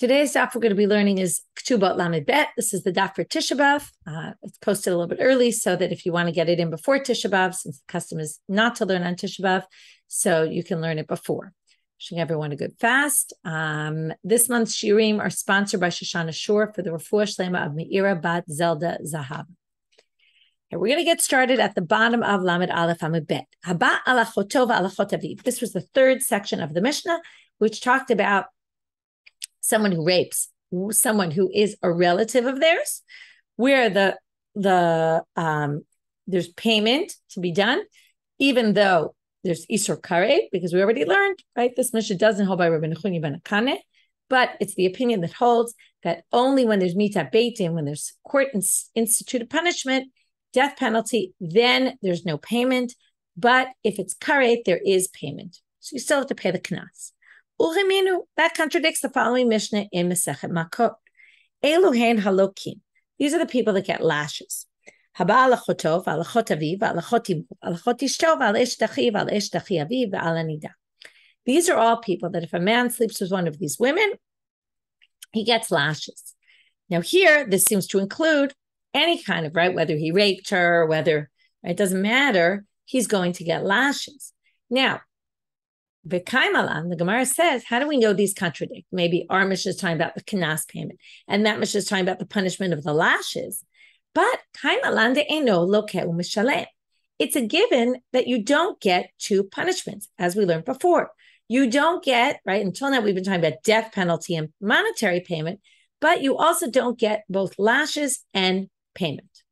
Today's daf we're going to be learning is Ketubot Lamed Bet. This is the daf for Tisha B'Av. It's posted a little bit early so that if you want to get it in before Tisha B'Av, since the custom is not to learn on Tisha B'Av, so you can learn it before. Wishing everyone a good fast. This month's Shiurim are sponsored by Shoshana Shiur for the Refuah Shlema of Meira Bat Zelda Zahav. Okay, we're going to get started at the bottom of Lamed Aleph Amud Bet. Haba alachoto v'alachot aviv. This was the third section of the Mishnah, which talked about someone who rapes someone who is a relative of theirs, where there's payment to be done, even though there's Isur Karet, because we already learned, right? This Mishnah doesn't hold by Rabbanit Michelle Farber, but it's the opinion that holds that only when there's mita beitin, when there's court instituted punishment, death penalty, then there's no payment. But if it's Karet, there is payment. So you still have to pay the knas. That contradicts the following Mishnah in Masechet Makot. Eluhen halokim. These are the people that get lashes. Haba alachotov, alachot aviv, alachot imov, alachot ishtov, al esh dachiv, al esh dachi aviv, al anida. These are all people that if a man sleeps with one of these women, he gets lashes. Now here, this seems to include any kind of, right, whether he raped her, whether, right, it doesn't matter, he's going to get lashes. Now, V'kaimalan, the Gemara says, how do we know these contradict? Maybe our Mishnah is talking about the knas payment, and that Mishnah is talking about the punishment of the lashes. But kaimalan de'eno lokeh u'mishalem. It's a given that you don't get two punishments, as we learned before. You don't get, right, until now we've been talking about death penalty and monetary payment, but you also don't get both lashes and payment.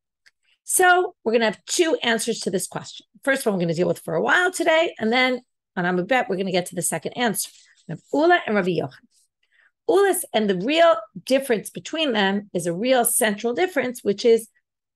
So we're going to have two answers to this question. First one we're going to deal with for a while today, and then on Amud Bet, we're going to get to the second answer. We have Ula and Rabbi Yochanan. Ula's, and the real difference between them is a real central difference, which is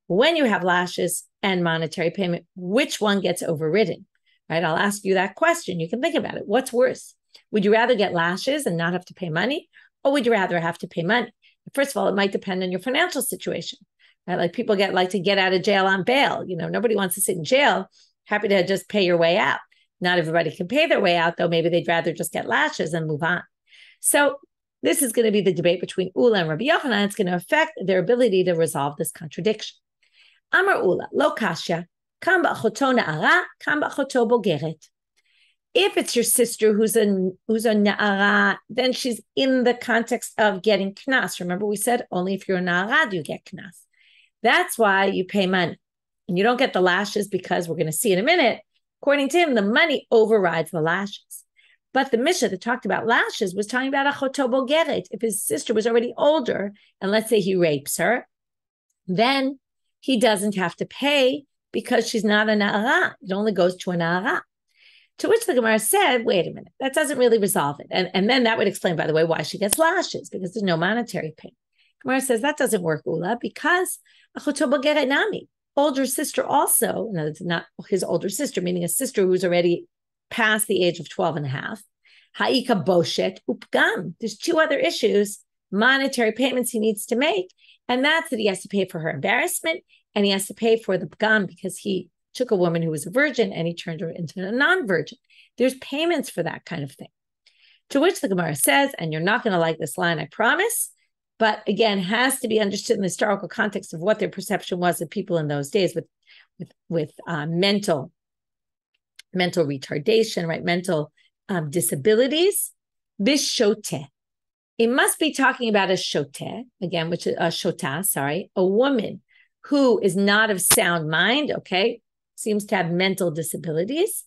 when you have lashes and monetary payment, which one gets overridden? Right? I'll ask you that question. You can think about it. What's worse? Would you rather get lashes and not have to pay money? Or would you rather have to pay money? First of all, it might depend on your financial situation. Right? Like people like to get out of jail on bail. You know, nobody wants to sit in jail. Happy to just pay your way out. Not everybody can pay their way out, though. Maybe they'd rather just get lashes and move on. So this is going to be the debate between Ula and Rabbi Yochanan. It's going to affect their ability to resolve this contradiction. Amar Ula, lo kasha, kam ba'achoto na'ara, kam ba'achoto bogeret. If it's your sister who's a na'ara, then she's in the context of getting knas. Remember we said only if you're a na'ara do you get knas. That's why you pay money. And you don't get the lashes because we're going to see in a minute, according to him, the money overrides the lashes. But the Mishnah that talked about lashes was talking about achoto bogeret. If his sister was already older, and let's say he rapes her, then he doesn't have to pay because she's not a na'ara. It only goes to a na'ara. To which the Gemara said, wait a minute, that doesn't really resolve it. And then that would explain, by the way, why she gets lashes, because there's no monetary pay. Gemara says that doesn't work, Ula, because achoto bogeret nami. Older sister also, no, it's not his older sister, meaning a sister who's already past the age of 12 and a half. Ha'ika boshet upgam. There's two other issues, monetary payments he needs to make, and that's that he has to pay for her embarrassment, and he has to pay for the pgam because he took a woman who was a virgin and he turned her into a non-virgin. There's payments for that kind of thing. To which the Gemara says, and you're not going to like this line, I promise, but again, has to be understood in the historical context of what their perception was of people in those days with mental retardation, right? Mental disabilities. Bishote. It must be talking about a shote, again, which is a shota, a woman who is not of sound mind, okay, seems to have mental disabilities.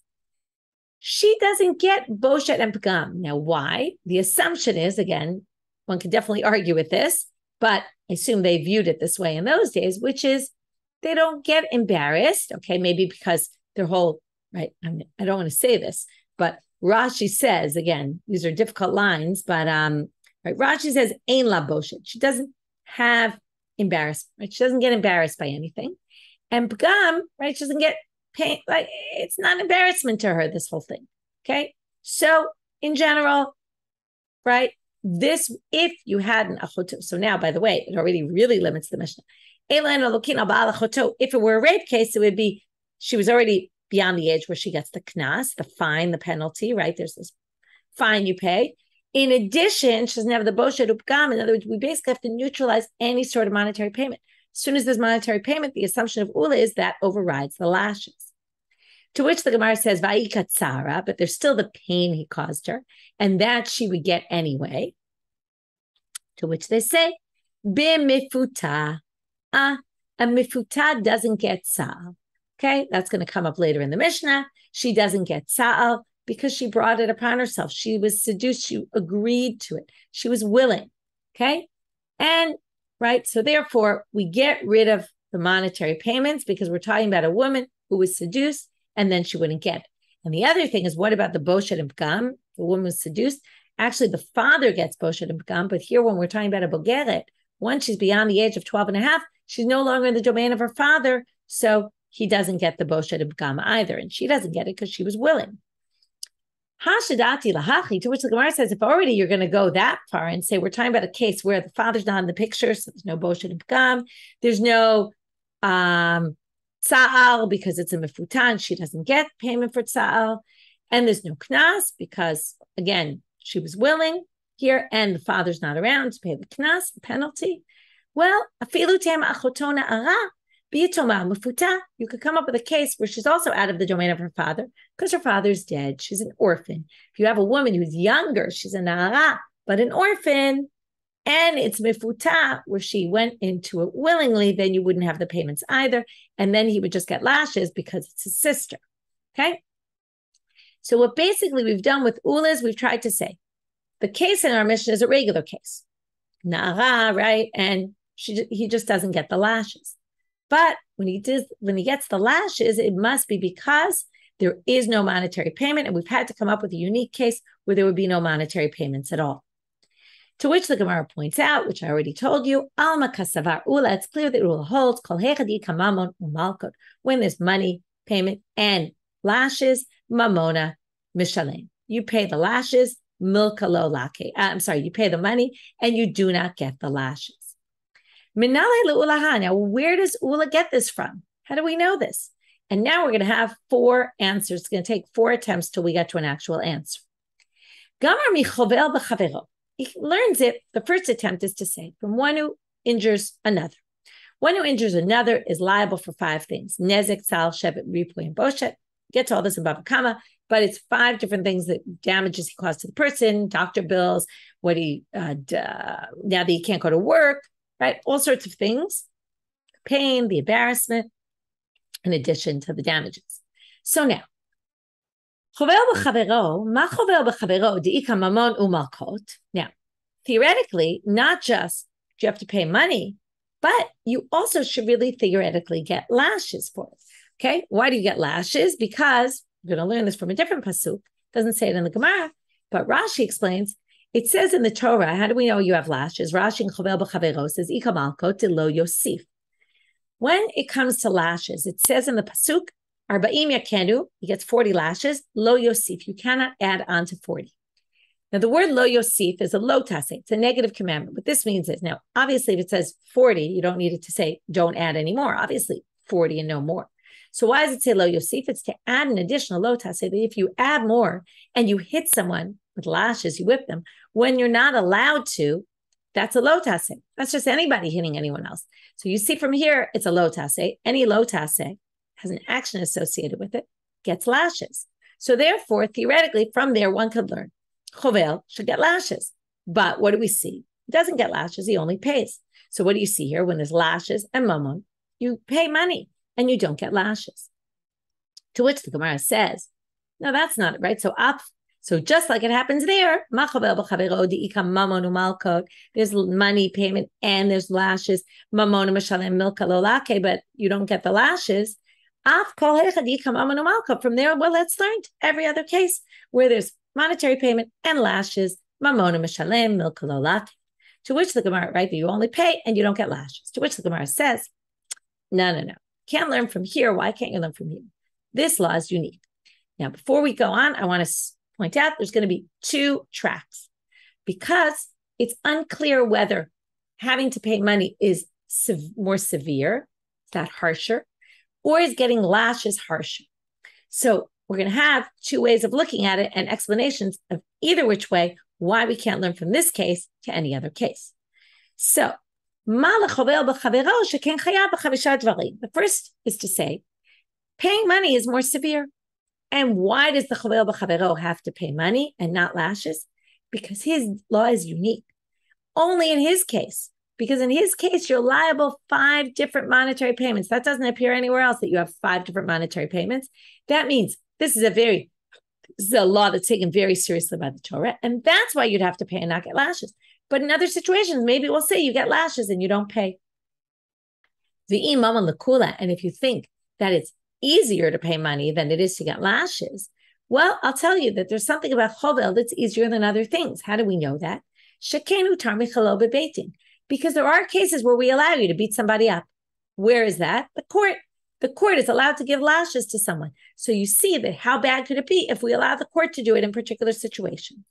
She doesn't get boshet and pagam. Now, why? The assumption is, again, one could definitely argue with this, but I assume they viewed it this way in those days, which is they don't get embarrassed, okay, maybe because their whole, right, I don't want to say this, but Rashi says, again, these are difficult lines, but right, Rashi says, Ein la boshet. She doesn't have embarrassment, right? She doesn't get embarrassed by anything. And pgam, right, she doesn't get pain, like it's not embarrassment to her, this whole thing, okay? So in general, right, this, if you had an achoto, so now, by the way, it already really limits the Mishnah. If it were a rape case, it would be, she was already beyond the age where she gets the knas, the fine, the penalty, right? There's this fine you pay. In addition, she doesn't have the boshet upgam. In other words, we basically have to neutralize any sort of monetary payment. As soon as there's monetary payment, the assumption of ula is that overrides the lashes. To which the Gemara says, Va'ika tzara, but there's still the pain he caused her, and that she would get anyway. To which they say, B'mifuta. A mifuta doesn't get sa'al. Okay, that's going to come up later in the Mishnah. She doesn't get sa'al because she brought it upon herself. She was seduced. She agreed to it. She was willing. Okay, and right, so therefore we get rid of the monetary payments because we're talking about a woman who was seduced and then she wouldn't get it. And the other thing is, what about the boshet and pgam? The woman was seduced. Actually, the father gets boshet and pgam, but here when we're talking about a bogeret, once she's beyond the age of 12 and a half, she's no longer in the domain of her father, so he doesn't get the boshet and pgam either, and she doesn't get it because she was willing. Hashadati lahachi, to which the Gemara says, if already you're going to go that far and say we're talking about a case where the father's not in the picture, so there's no boshet and pgam, there's no tza'al because it's a mefutan, she doesn't get payment for tza'al, and there's no knas because, again, she was willing here, and the father's not around to pay the knas, the penalty. Well, afilu tem achotona ara b'yitoma mefuta. You could come up with a case where she's also out of the domain of her father because her father's dead. She's an orphan. If you have a woman who's younger, she's a na'ara, but an orphan, and it's mefuta where she went into it willingly, then you wouldn't have the payments either, and then he would just get lashes because it's his sister. Okay. So what basically we've done with ula is we've tried to say the case in our Mishnah is a regular case, na'ara, right? And he just doesn't get the lashes. But when he gets the lashes, it must be because there is no monetary payment, and we've had to come up with a unique case where there would be no monetary payments at all. To which the Gemara points out, which I already told you, Alma kasavar ula. It's clear that ula holds kol hechadi kamamon umalkot. When there's money, payment, and lashes, mamona mishalem. You pay the lashes, milka lo lake. You pay the money, and you do not get the lashes. Minale le'ulaha. Now, where does ula get this from? How do we know this? And now we're going to have 4 answers. It's going to take 4 attempts till we get to an actual answer. Gamar michovel b'chavero. He learns it. The first attempt is to say, from one who injures another. One who injures another is liable for 5 things. Nezek, tzal, shevet, ripuy, and boshet. Get to all this in Bava Kama, but it's 5 different things that damages he caused to the person, doctor bills, what he, now that he can't go to work, right? All sorts of things, the pain, the embarrassment, in addition to the damages. So now, now, theoretically, not just do you have to pay money, but you also should really theoretically get lashes for it. Okay, why do you get lashes? Because we're going to learn this from a different pasuk. Doesn't say it in the Gemara, but Rashi explains. It says in the Torah, how do we know you have lashes? Rashi in Chovel b'Chavero says, "Ika malkot lo yosif." When it comes to lashes, it says in the pasuk, "Arba'im yakenu," he gets 40 lashes. Lo yosif, you cannot add on to 40. Now, the word lo yosif is a lo tase. It's a negative commandment. What this means is, now, obviously, if it says 40, you don't need it to say don't add any more. Obviously, 40 and no more. So why does it say lo yosif? It's to add an additional lo tase, that if you add more and you hit someone with lashes, you whip them, when you're not allowed to, that's a lo tase. That's just anybody hitting anyone else. So you see from here, it's a lo tase. Any lo tase has an action associated with it, gets lashes. So therefore, theoretically, from there, one could learn Chovel should get lashes. But what do we see? He doesn't get lashes, he only pays. So what do you see here? When there's lashes and mammon, you pay money and you don't get lashes. To which the Gemara says, no, that's not it, right? So just like it happens there, there's money payment and there's lashes, but you don't get the lashes. From there, well, let's learn every other case where there's monetary payment and lashes, to which the Gemara, right, that you only pay and you don't get lashes. To which the Gemara says, no. Can't learn from here. Why can't you learn from here? This law is unique. Now, before we go on, I want to point out there's going to be 2 tracks because it's unclear whether having to pay money is more severe, is that harsher, or is getting lashes harsher. So we're going to have 2 ways of looking at it and explanations of either which way why we can't learn from this case to any other case. So, the first is to say, paying money is more severe. And why does the chovel b'chavero have to pay money and not lashes? Because his law is unique. Only in his case. Because in his case, you're liable 5 different monetary payments. That doesn't appear anywhere else, that you have 5 different monetary payments. That means this is a law that's taken very seriously by the Torah. And that's why you'd have to pay and not get lashes. But in other situations, maybe we'll say you get lashes and you don't pay. And if you think that it's easier to pay money than it is to get lashes, well, I'll tell you that there's something about chovel that's easier than other things. How do we know that? Because there are cases where we allow you to beat somebody up. Where is that? The court. The court is allowed to give lashes to someone. So you see that how bad could it be if we allow the court to do it in particular situations?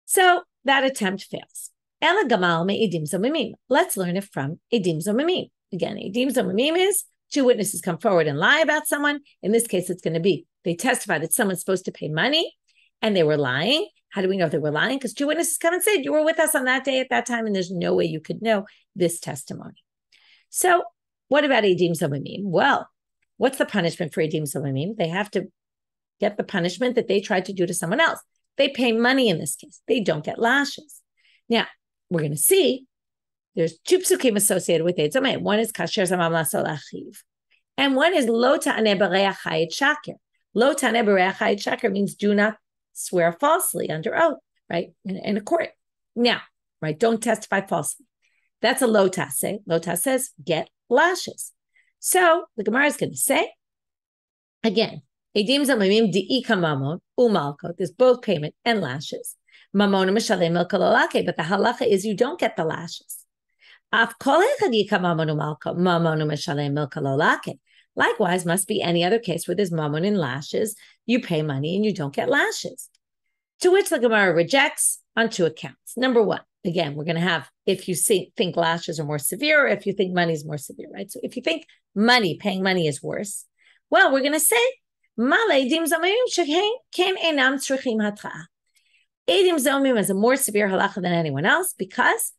So that attempt fails. Let's learn it from edim zomimim. Again, edim zomimim is 2 witnesses come forward and lie about someone. In this case, it's going to be they testify that someone's supposed to pay money and they were lying. How do we know if they were lying? Because 2 witnesses come and said, you were with us on that day at that time, and there's no way you could know this testimony. So what about edim zomimim? Well, what's the punishment for edim zomimim? They have to get the punishment that they tried to do to someone else. They pay money in this case. They don't get lashes. Now, we're going to see there's 2 psukim associated with edim zomimim. One is kasher zamam lasol achiv, and one is lo ta'aneh b'reach hayit shaker. Lo ta'aneh b'reach hayit shaker means do not swear falsely under oath, right? In a court. Now, right, don't testify falsely. That's a lo taseh. Lo taseh says get lashes. So the Gemara is going to say, again, edim zomimim di'ika mamon u'malkot. There's both payment and lashes. Mamon u'mishalei milka lo lake, but the halacha is you don't get the lashes. Af kol echad di'ika mamon u'malkot, mamon u'mishalei milka lo lake. Likewise, must be any other case where there's mammon and lashes, you pay money and you don't get lashes. To which the Gemara rejects on 2 accounts. Number 1, again, we're going to have if you think lashes are more severe or if you think money is more severe, right? So if you think paying money is worse, well, we're going to say, edim zomim is a more severe halacha than anyone else because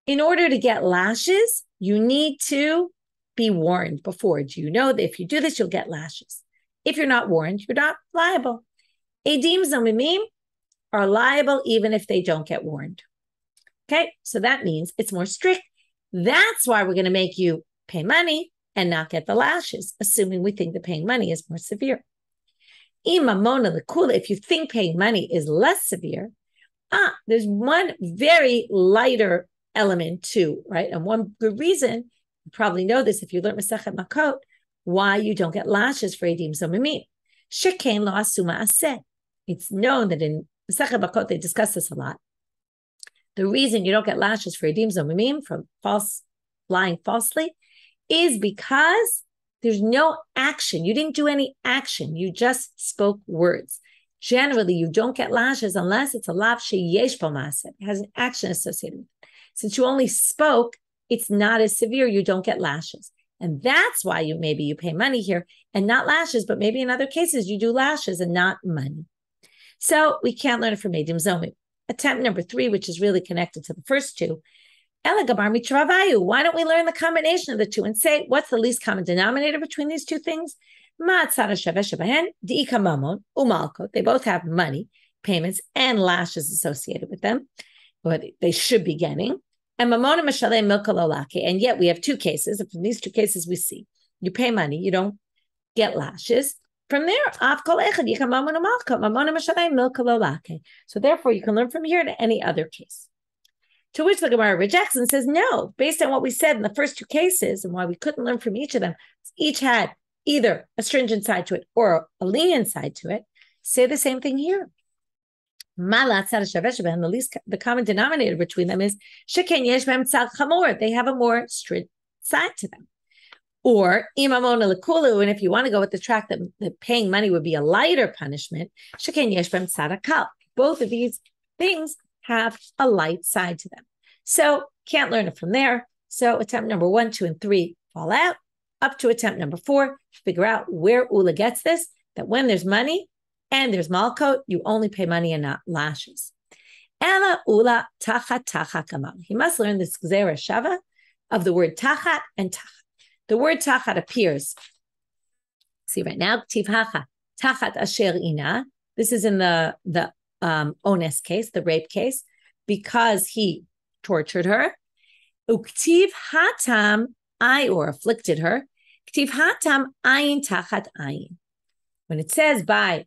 in order to get lashes, you need to be warned before. Do you know that if you do this, you'll get lashes? If you're not warned, you're not liable. Edim zomimim are liable even if they don't get warned. Okay, so that means it's more strict. That's why we're going to make you pay money and not get the lashes, assuming we think that paying money is more severe. If you think paying money is less severe, there's one very lighter element too, right? And one good reason, you probably know this if you learn Masechet Makot, why you don't get lashes for edim zomimim. Shekain lo asuma aseh. It's known that in Masechet Makot they discuss this a lot. The reason you don't get lashes for edim zomimim, from lying falsely, is because there's no action. You didn't do any action. You just spoke words. Generally, you don't get lashes unless it's a lav sheyesh bo maaseh. It has an action associated with it. Since you only spoke, it's not as severe. You don't get lashes. And that's why maybe you pay money here and not lashes, but maybe in other cases you do lashes and not money. So we can't learn it from edim zomim. Attempt number 3, which is really connected to the first 2. Why don't we learn the combination of the 2 and say, what's the least common denominator between these 2 things? They both have money, payments, and lashes associated with them, but they should be getting. And yet we have 2 cases. And from these 2 cases we see, you pay money, you don't get lashes. From there, so therefore you can learn from here to any other case. To which the Gemara rejects and says, no, based on what we said in the first 2 cases and why we couldn't learn from each of them, each had either a stringent side to it or a lenient side to it, say the same thing here. The common denominator between them is they have a more strict side to them. Or imamona lekulu, and if you want to go with the track that paying money would be a lighter punishment, both of these things have a light side to them. So can't learn it from there. So attempt number 1, 2, and 3 fall out. Up to attempt number 4, figure out where Ula gets this, that when there's money and there's malkot, you only pay money and not lashes. Ela ula tachat tachat kamal. He must learn this gzera shava of the word tachat and tachat. The word tachat appears. See right now, tivhacha tachat asher ina. This is in the ones case, the rape case, because he tortured her. Uktiv hatam or afflicted her. Ktiv hatam ayin tachat ayin. When it says by,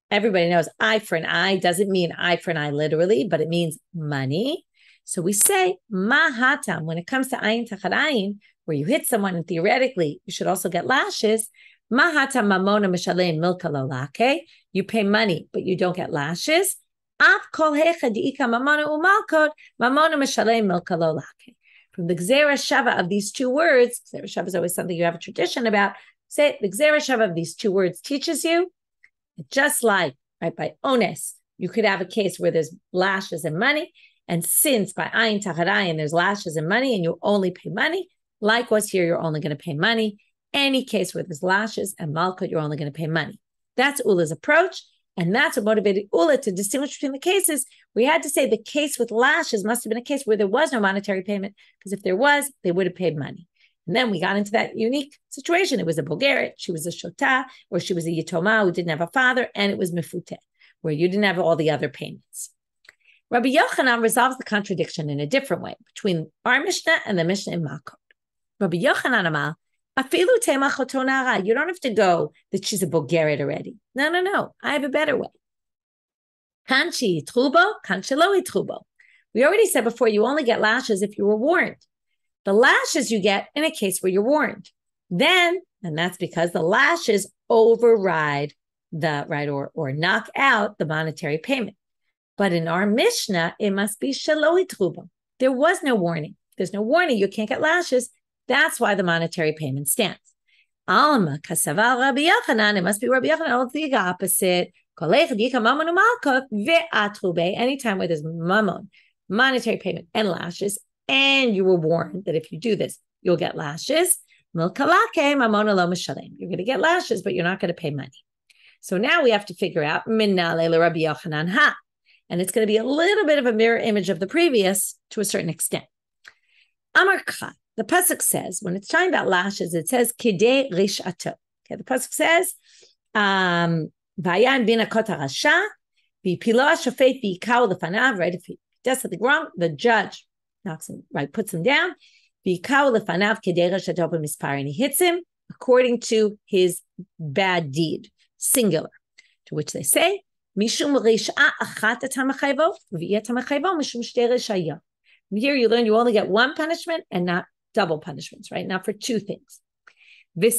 everybody knows eye for an eye doesn't mean eye for an eye literally, but it means money. So we say mahatam when it comes to ayin tachat ayin, where you hit someone and theoretically you should also get lashes. Mahatam mamona mishalem milka lolake. You pay money, but you don't get lashes. Af kol hecha diika mamona umalkot mamona mishalem milka lolake. From the Gzera Shava of these two words, Gzera Shava is always something you have a tradition about. Say the Gzera Shava of these two words teaches you, just like right by ones, you could have a case where there's lashes and money, and since by ayin tachat ayin there's lashes and money, and you only pay money. Likewise here, you're only going to pay money. Any case where there's lashes and malkut, you're only going to pay money. That's Ula's approach. And that's what motivated Ula to distinguish between the cases. We had to say the case with lashes must have been a case where there was no monetary payment, because if there was, they would have paid money. And then we got into that unique situation. It was a Bulgarian, she was a Shota, or she was a Yitoma who didn't have a father, and it was Mefuteh, where you didn't have all the other payments. Rabbi Yochanan resolves the contradiction in a different way between our Mishnah and the Mishnah in Makot. Rabbi Yochanan Amar, you don't have to go that she's a Bulgarian already. No. I have a better way. Kanchi trubo, kanchelo trubo. We already said before, you only get lashes if you were warned. The lashes you get in a case where you're warned. Then, and that's because the lashes override the right or knock out the monetary payment. But in our Mishnah, it must be shelo trubo. There was no warning. There's no warning. You can't get lashes. That's why the monetary payment stands. Alma kasaval Rabbi Yochanan. It must be Rabbi Yochanan. The opposite. Anytime where there's mammon, monetary payment, and lashes, and you were warned that if you do this, you'll get lashes. You're going to get lashes, but you're not going to pay money. So now we have to figure out minale Rabbi Yochanan ha, and it's going to be a little bit of a mirror image of the previous to a certain extent. Amar Kha. The pasuk says, when it's talking about lashes, it says kidei rishato. Okay, the pasuk says, "Vayan bina kota rasha, v'pilo hashofet v'yikau lefanav." Right, if he does something wrong, the judge knocks him, right, puts him down. V'yikau lefanav kidei rishato b'mispar, and he hits him according to his bad deed, singular. To which they say, "Mishum risha achat etamachayvo, v'yetamachayvo mishum shtei rishaya." Here you learn you only get one punishment and not double punishments, right? Not for two things. Now,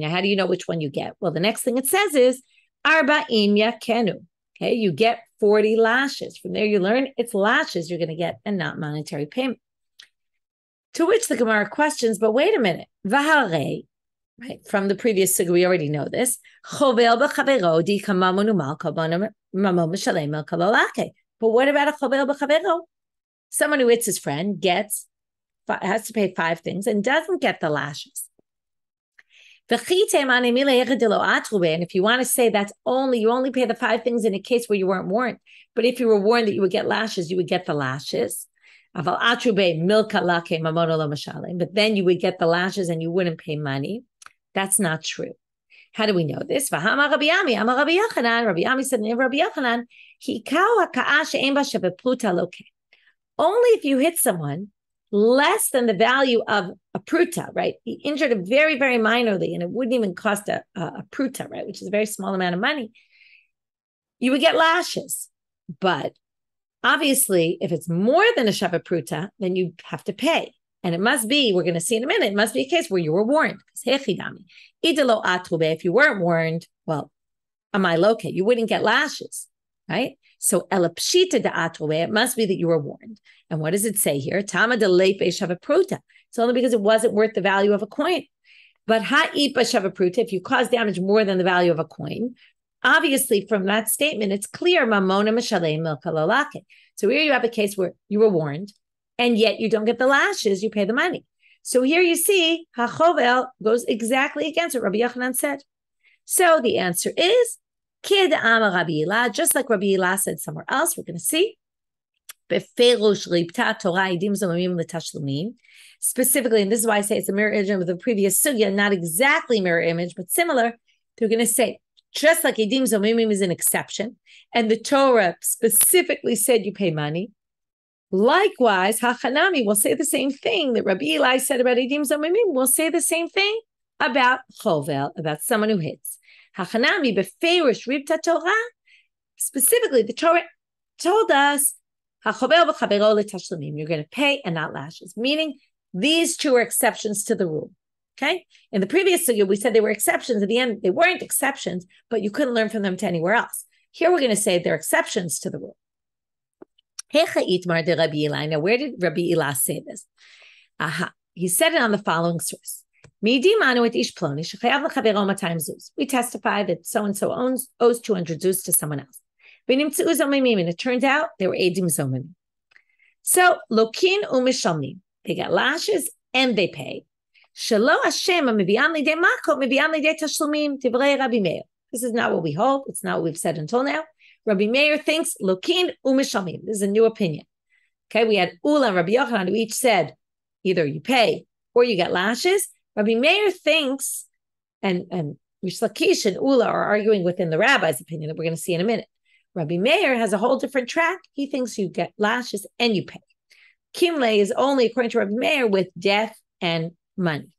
how do you know which one you get? Well, the next thing it says is arba'im yakenu. Okay, you get 40 lashes. From there, you learn it's lashes you're going to get and not monetary payment. To which the Gemara questions, but wait a minute. V'harei, right? From the previous suga, we already know this. Chovel b'chavero di kamamonu malka mamon mishalem el kalolake. But what about a chovel b'chavero? Someone who hits his friend has to pay 5 things and doesn't get the lashes. And if you want to say that's you only pay the 5 things in a case where you weren't warned. But if you were warned that you would get lashes, you would get the lashes. But then you would get the lashes and you wouldn't pay money. That's not true. How do we know this? Rabbi Yochanan said, only if you hit someone less than the value of a pruta, right? He injured it very, very minorly, and it wouldn't even cost a pruta, right? Which is a very small amount of money. You would get lashes. But obviously, if it's more than a shava pruta, then you have to pay. And it must be, we're going to see in a minute, it must be a case where you were warned. If you weren't warned, well, amai loke, you wouldn't get lashes, right? So elapshita da'atruve, it must be that you were warned. And what does it say here? Tama de leipe shavapruta. It's only because it wasn't worth the value of a coin. But ha'ipa shavapruta, if you cause damage more than the value of a coin, obviously from that statement, it's clear mamona mishalem milkalalake. So here you have a case where you were warned, and yet you don't get the lashes, you pay the money. So here you see, hachovel goes exactly against what Rabbi Yochanan said. So the answer is, Kid Ama Rabbi Ilah, just like Rabbi Ilah said somewhere else, we're going to see. Specifically, and this is why I say it's a mirror image of the previous sugya, not exactly mirror image, but similar. They're going to say, just like Edim Zomimim is an exception, and the Torah specifically said you pay money, likewise, Hachanami will say the same thing that Rabbi Eli said about Edim Zomimim, will say the same thing about Chovel, about someone who hits. Hachanami beferish ribta Torah, specifically the Torah told us, you're going to pay and not lashes, meaning these two are exceptions to the rule. Okay? In the previous sugya, we said they were exceptions. At the end, they weren't exceptions, but you couldn't learn from them to anywhere else. Here, we're going to say they're exceptions to the rule. Now, where did Rabbi Eli say this? He said it on the following source. We testify that so-and-so owes 200 zuz to someone else. And it turned out they were Edim Zomimim. So, Lokin u'mishalmim. They get lashes and they pay. This is not what we hold. It's not what we've said until now. Rabbi Meir thinks Lokin u'mishalmim. This is a new opinion. Okay, we had Ula and Rabbi Yochanan who each said either you pay or you get lashes. Rabbi Meir thinks, and Rish Lakish and Ula are arguing within the rabbi's opinion that we're going to see in a minute. Rabbi Meir has a whole different track. He thinks you get lashes and you pay. Kimle is only, according to Rabbi Meir, with death and money.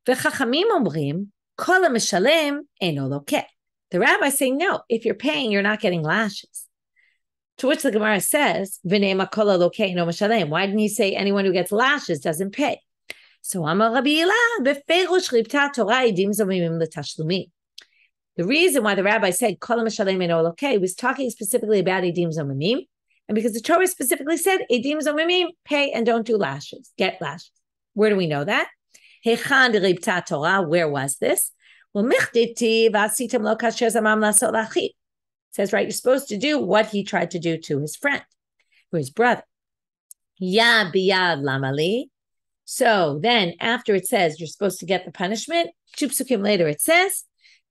The Chachamim omrim, kol ha'mishalem eino lokeh. The rabbis say, no, if you're paying, you're not getting lashes. To which the Gemara says, v'ne'ema kol ha'lokeh eino mishalem. Why didn't he say anyone who gets lashes doesn't pay? So Amar Rabbi Eli, beferush ribta Torah edim zomimim l'tashlumim. The reason why the rabbi said kol ha'mishalem eino lokeh was talking specifically about edim zomimim, and because the Torah specifically said edim zomimim, pay and don't do lashes, get lashes. Where do we know that? Hechan ribta Torah. Where was this? Well, it says, right, you're supposed to do what he tried to do to his friend, to his brother. Yad biyad lamali. So then after it says you're supposed to get the punishment, 2 psukim later it says,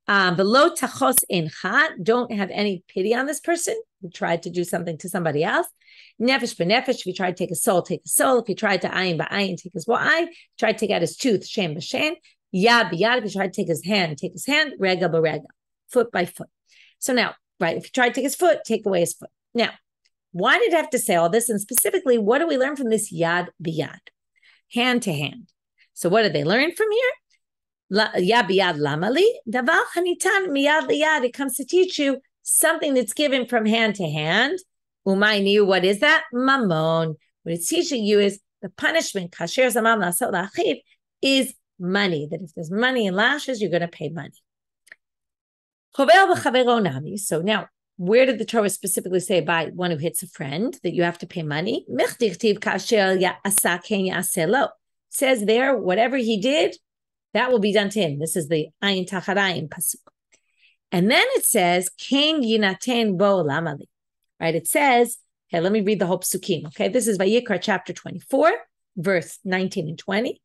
below tachos incha, don't have any pity on this person who tried to do something to somebody else. Nefesh b'nefesh, if you tried to take a soul, take a soul. If you tried to ayin b'ayin, take his eye. Tried to take out his tooth, shem b'shem. Yad b'yad, if you tried to take his hand, regel b'regel, foot by foot. So now, right, if you tried to take his foot, take away his foot. Now, why did I have to say all this? And specifically, what do we learn from this yad b'yad? Hand to hand. So what did they learn from here? Yad b'yad lamali, davar hanitan miyad liyad. It comes to teach you something that's given from hand to hand. Umayni, what is that? Mamon. What it's teaching you is the punishment, kasher zamam lasot lachiv, is money. That if there's money in lashes, you're going to pay money. So now, where did the Torah specifically say by one who hits a friend that you have to pay money? It says there, whatever he did, that will be done to him. This is the ayin tacharayin pasuk. And then it says, Ken yinaten bo lamali. Right? It says, okay, let me read the whole psukim. Okay, this is Vayikra chapter 24, verse 19 and 20.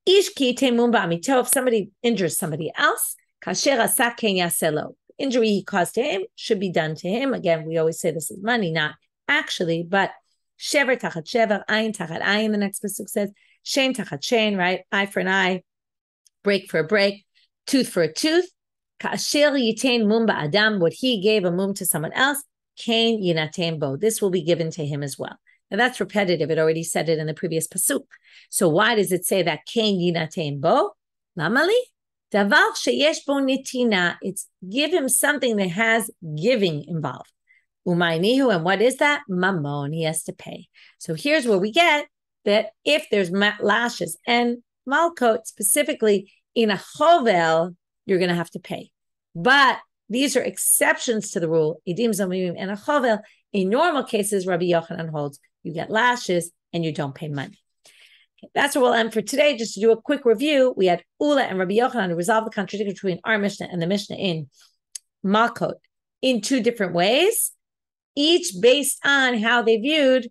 If somebody injures somebody else, injury he caused to him should be done to him. Again, we always say this is money, not actually, but shever tachat shever, ayin tachat ayin, the next pasuk says, shein tachat shein, right? Eye for an eye, break for a break, tooth for a tooth. Kasher yitain mum ba'adam, what he gave a mum to someone else, kain yinatain bo. This will be given to him as well. Now that's repetitive. It already said it in the previous pasuk. So why does it say that kain yinatain bo? Lamali? Davar sheyesh bo nitina. It's give him something that has giving involved. Umaynihu, and what is that? Mamon. He has to pay. So here's where we get that if there's lashes and malkot, specifically in a chovel, you're going to have to pay. But these are exceptions to the rule. Edim zomimim and a chovel. In normal cases, Rabbi Yochanan holds you get lashes and you don't pay money. Okay, that's where we'll end for today. Just to do a quick review, we had Ula and Rabbi Yochanan to resolve the contradiction between our Mishnah and the Mishnah in Malkot in 2 different ways, each based on how they viewed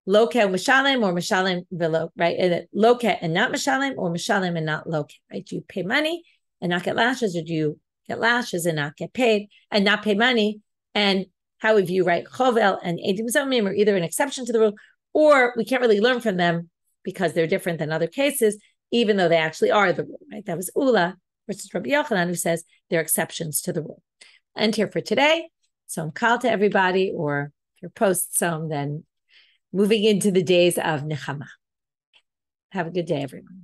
Loke Mishalem or Mishalem below, right? Loke and not Mishalem, or Mishalem and not Loke, right? Do you pay money and not get lashes, or do you get lashes and not get paid and not pay money? And how we view right chovel and edim zomim are either an exception to the rule, or we can't really learn from them because they're different than other cases, even though they actually are the rule, right? That was Ula versus Rabbi Yochanan, who says they're exceptions to the rule. And here for today. So kal to everybody, or if you're post-som, then moving into the days of Nechama. Have a good day, everyone.